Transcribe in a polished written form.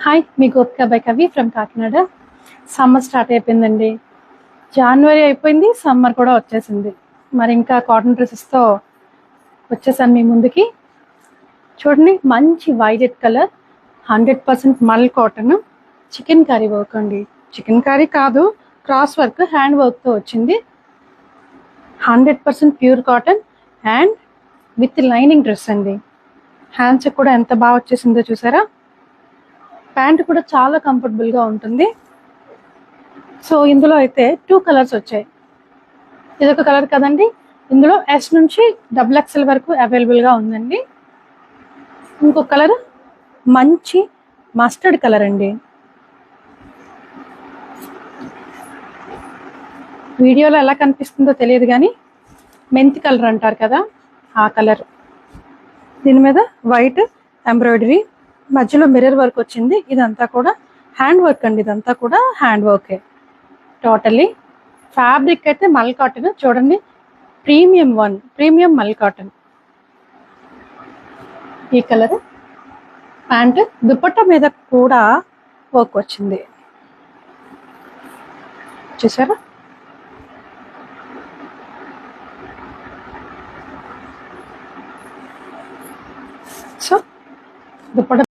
Hi, me Gopika by కవి from Kakinada. Summer start అయిపోయిందండి. జనవరి అయిపోయింది, సమ్మర్ కూడా వచ్చేసింది. మరి ఇంకా కాటన్ డ్రెస్సెస్తో వచ్చేసాను మీ ముందుకి. చూడండి, మంచి వైలెట్ కలర్, 100% మల్ కాటన్, చికెన్ కర్రీ వర్క్ అండి. చికెన్ కర్రీ కాదు, క్రాస్ వర్క్, హ్యాండ్ వర్క్తో వచ్చింది. 100% pure cotton and with lining dress అండి. హ్యాండ్స్ కూడా ఎంత బాగా వచ్చేసిందో చూసారా. ప్యాంట్ కూడా చాలా కంఫర్టబుల్గా ఉంటుంది. సో ఇందులో అయితే 2 కలర్స్ వచ్చాయి. ఇదొక కలర్ కదండి. ఇందులో S నుంచి XXL వరకు అవైలబుల్గా ఉందండి. ఇంకొక కలర్ మంచి మస్టర్డ్ కలర్ అండి. వీడియోలో ఎలా కనిపిస్తుందో తెలియదు కానీ మెంతి కలర్ అంటారు కదా, ఆ కలర్. దీని మీద వైట్ ఎంబ్రాయిడరీ, మధ్యలో మిర్రర్ వర్క్ వచ్చింది. ఇదంతా కూడా హ్యాండ్ వర్క్ అండి. ఇదంతా కూడా హ్యాండ్ వర్కే టోటల్లీ. ఫ్యాబ్రిక్ అయితే మల్ కాటన్. చూడండి, ప్రీమియం మల్ కాటన్. ఈ కలర్ ప్యాంట్. దుపట్టా మీద కూడా వర్క్ వచ్చింది, చూసారా. సో దుపట్టా